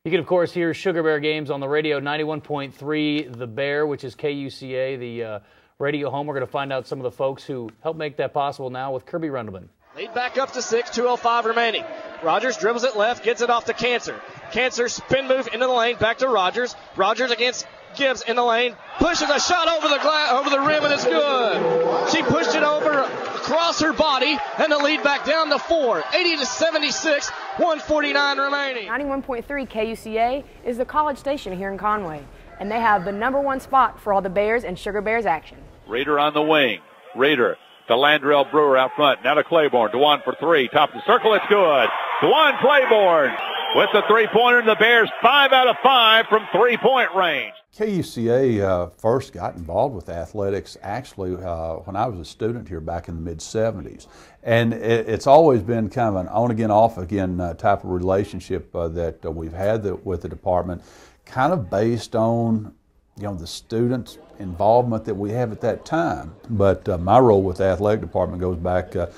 You can, of course, hear Sugar Bear games on the radio, 91.3 The Bear, which is KUCA, the radio home. We're going to find out some of the folks who help make that possible now with Kirby Rundelman. Lead back up to 6, 2:05 remaining. Rogers dribbles it left, gets it off to Cancer. Cancer spin move into the lane, back to Rogers. Rogers against Gibbs in the lane, pushes a shot over the rim, and it's good. She pushed it over across her body, and the lead back down to 4, 80-76, 1:49 remaining. 91.3 KUCA is the college station here in Conway, and they have the #1 spot for all the Bears and Sugar Bears action. Rader on the wing. Rader to Landrell Brewer out front. Now to Claiborne. Dewan for 3. Top of the circle. It's good. Dewan Claiborne with the three-pointer, and the Bears 5 out of 5 from three-point range. KUCA first got involved with athletics actually when I was a student here back in the mid-'70s. And it's always been kind of an on-again, off-again type of relationship that we've had with the department, kind of based on the student involvement that we have at that time. But my role with the athletic department goes back to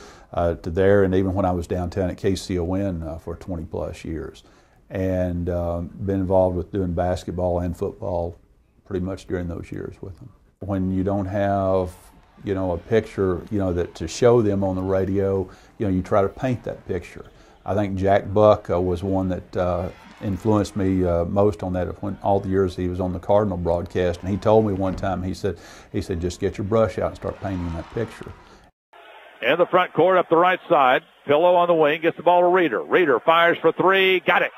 there, and even when I was downtown at KCON for 20-plus years. And been involved with doing basketball and football pretty much during those years with them. When you don't have, a picture, that to show them on the radio, you try to paint that picture. I think Jack Buck was one that influenced me most on that when all the years he was on the Cardinal broadcast, and he told me one time, he said, just get your brush out and start painting that picture. In the front court up the right side, Pillow on the wing, gets the ball to Reeder. Reeder fires for 3, got it.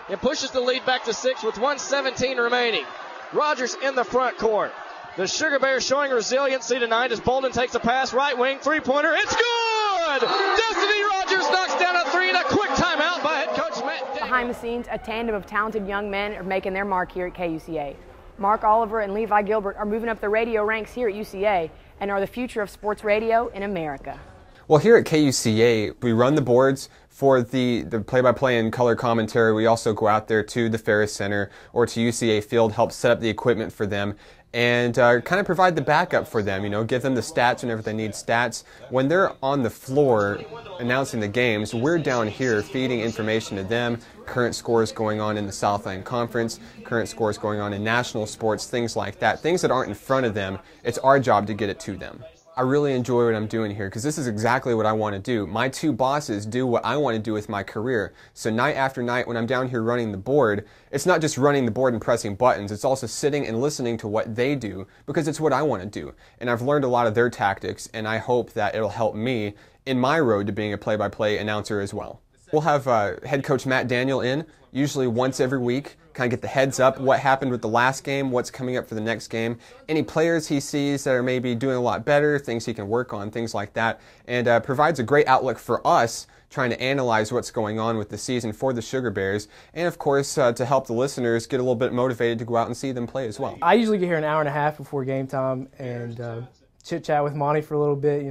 It pushes the lead back to 6 with 1:17 remaining. Rogers in the front court. The Sugar Bears showing resiliency tonight as Bolden takes a pass, right wing, three-pointer. It's good! Destiny Rogers knocks down a 3 in a quick timeout by head coach Matt Davis. Behind the scenes, a tandem of talented young men are making their mark here at KUCA. Mark Oliver and Levi Gilbert are moving up the radio ranks here at UCA and are the future of sports radio in America. Well, here at KUCA, we run the boards for the play-by-play and color commentary. We also go out there to the Ferris Center or to UCA Field, help set up the equipment for them, and kind of provide the backup for them, give them the stats whenever they need stats. When they're on the floor announcing the games, we're down here feeding information to them, current scores going on in the Southland Conference, current scores going on in national sports, things like that. Things that aren't in front of them, it's our job to get it to them. I really enjoy what I'm doing here because this is exactly what I want to do. My two bosses do what I want to do with my career. So night after night when I'm down here running the board, it's not just running the board and pressing buttons, it's also sitting and listening to what they do because it's what I want to do. And I've learned a lot of their tactics, and I hope that it'll help me in my road to being a play-by-play announcer as well. We'll have head coach Matt Daniel in, usually once every week, kind of get the heads up, what happened with the last game, what's coming up for the next game, any players he sees that are maybe doing a lot better, things he can work on, things like that, and provides a great outlook for us trying to analyze what's going on with the season for the Sugar Bears, and of course to help the listeners get a little bit motivated to go out and see them play as well. I usually get here an hour and a half before game time and chit-chat with Monty for a little bit,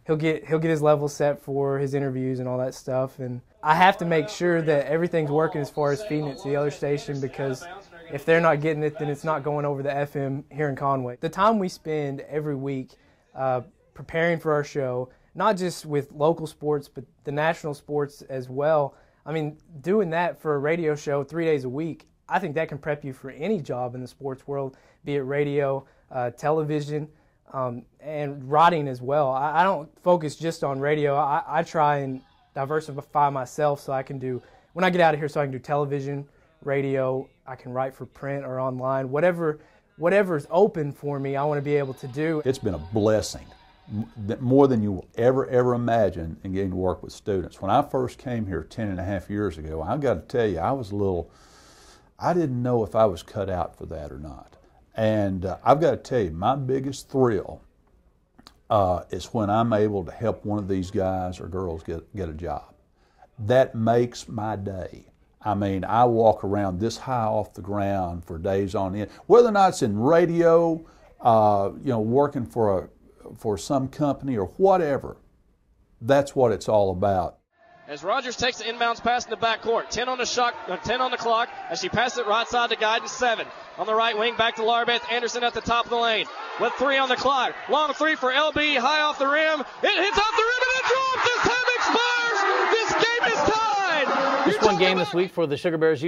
He'll get his level set for his interviews and all that stuff, and I have to make sure that everything's working as far as feeding it to the other station, because if they're not getting it, then it's not going over the FM here in Conway. The time we spend every week preparing for our show, not just with local sports, but the national sports as well. I mean, doing that for a radio show 3 days a week, I think that can prep you for any job in the sports world, be it radio, television, and writing as well. I don't focus just on radio. I try and diversify myself so I can do, when I get out of here, so I can do television, radio, I can write for print or online, whatever's open for me, I want to be able to do. It's been a blessing, more than you will ever imagine, in getting to work with students. When I first came here 10.5 years ago, I got to tell you, I didn't know if I was cut out for that or not. And I've got to tell you, my biggest thrill is when I'm able to help one of these guys or girls get a job. That makes my day. I mean, I walk around this high off the ground for days on end, whether or not it's in radio, working for some company or whatever. That's what it's all about. As Rogers takes the inbounds pass in the backcourt, 10 on the clock as she passes it right side to Guidance, 7. On the right wing, back to Larbeth Anderson at the top of the lane. With 3 on the clock. Long 3 for LB, high off the rim. It hits off the rim and it drops. This time expires. This game is tied. Just one game this week for the Sugar Bears.